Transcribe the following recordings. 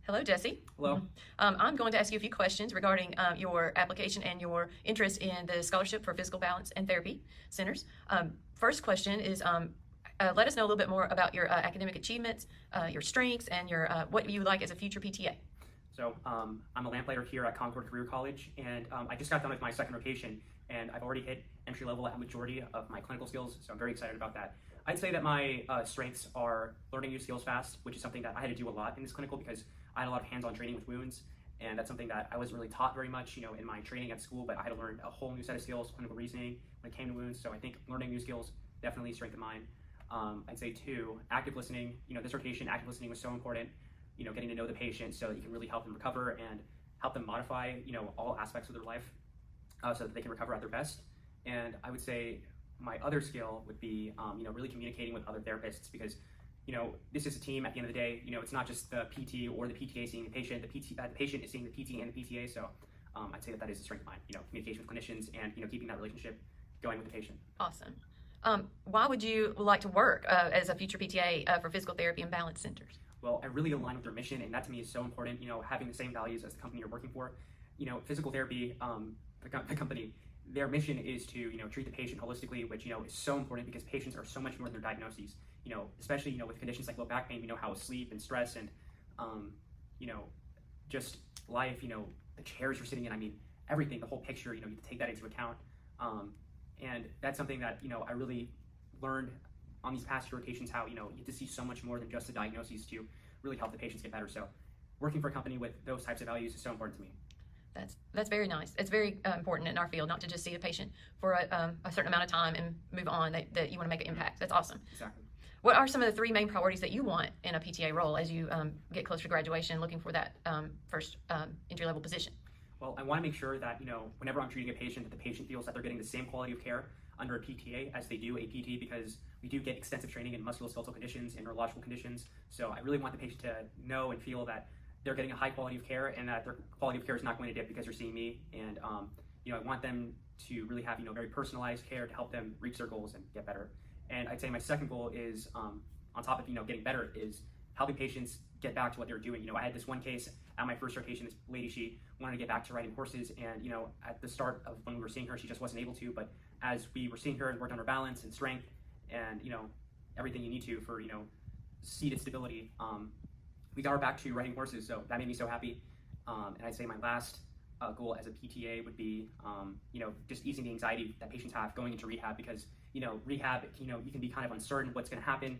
Hello, Jesse. Hello. I'm going to ask you a few questions regarding your application and your interest in the scholarship for physical balance and therapy centers. First question is, let us know a little bit more about your academic achievements, your strengths, and your what you like as a future PTA. So I'm a lamplighter here at Concord Career College, and I just got done with my second rotation, and I've already hit entry level at a majority of my clinical skills, so I'm very excited about that. I'd say that my strengths are learning new skills fast, which is something that I had to do a lot in this clinical because I had a lot of hands-on training with wounds, and that's something that I wasn't really taught very much, in my training at school, but I had to learn a whole new set of skills, clinical reasoning, when it came to wounds, so I think learning new skills, definitely a strength of mine. I'd say two, active listening. This rotation, active listening was so important, getting to know the patient so that you can really help them recover and help them modify, all aspects of their life so that they can recover at their best. And I would say my other skill would be, really communicating with other therapists because, this is a team at the end of the day. It's not just the PT or the PTA seeing the patient. The patient is seeing the PT and the PTA. So I'd say that is a strength of mine. Communication with clinicians and keeping that relationship going with the patient. Awesome. Why would you like to work as a future PTA for physical therapy and balance centers? Well, I really align with their mission, and that to me is so important. Having the same values as the company you're working for. Physical therapy, the company, their mission is to treat the patient holistically, which is so important because patients are so much more than their diagnoses. Especially with conditions like low back pain, how sleep and stress and just life, the chairs you're sitting in, everything, the whole picture, you have to take that into account. And that's something that I really learned on these past rotations, how you get to see so much more than just the diagnoses to really help the patients get better. So working for a company with those types of values is so important to me. That's very nice. It's very important in our field not to just see a patient for a certain amount of time and move on, that you want to make an impact. That's awesome. Exactly. What are some of the three main priorities that you want in a PTA role as you get closer to graduation, looking for that first entry-level position? Well, I want to make sure that, whenever I'm treating a patient, that the patient feels that they're getting the same quality of care under a PTA as they do a PT, because we do get extensive training in musculoskeletal conditions and neurological conditions. So I really want the patient to know and feel that they're getting a high quality of care and that their quality of care is not going to dip because they're seeing me. And, I want them to really have, very personalized care to help them reach their goals and get better. And I'd say my second goal is, on top of, getting better, is helping patients get back to what they were doing. I had this one case at my first rotation. This lady, she wanted to get back to riding horses, and at the start of when we were seeing her, she just wasn't able to. But as we were seeing her and worked on her balance and strength, and everything you need to for seated stability, we got her back to riding horses. So that made me so happy. And I'd say my last goal as a PTA would be, just easing the anxiety that patients have going into rehab, because rehab, you can be kind of uncertain what's going to happen.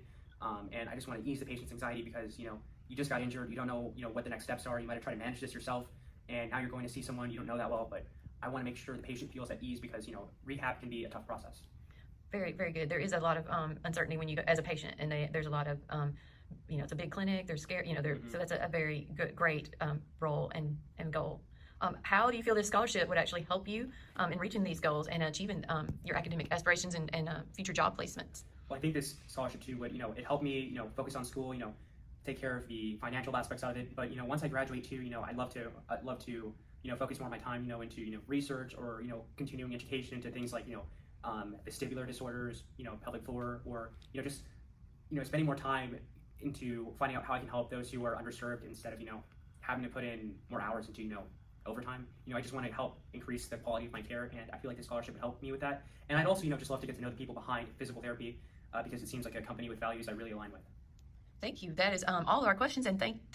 And I just want to ease the patient's anxiety because, you just got injured. You don't know, what the next steps are. You might have tried to manage this yourself, and now you're going to see someone you don't know that well. But I want to make sure the patient feels at ease because, rehab can be a tough process. Very, very good. There is a lot of uncertainty when you go as a patient, and there's a lot of, it's a big clinic. They're scared, so that's a very good, great role and goal. How do you feel this scholarship would actually help you in reaching these goals and achieving your academic aspirations and future job placements? Well, I think this scholarship too would, it helped me, focus on school, take care of the financial aspects of it. But, once I graduate too, I'd love to, focus more of my time, into, research or, continuing education into things like, vestibular disorders, pelvic floor, or, just, spending more time into finding out how I can help those who are underserved instead of, having to put in more hours into, overtime. I just want to help increase the quality of my care, and I feel like this scholarship would help me with that. And I'd also, just love to get to know the people behind physical therapy because it seems like a company with values I really align with. Thank you. That is all of our questions, and thank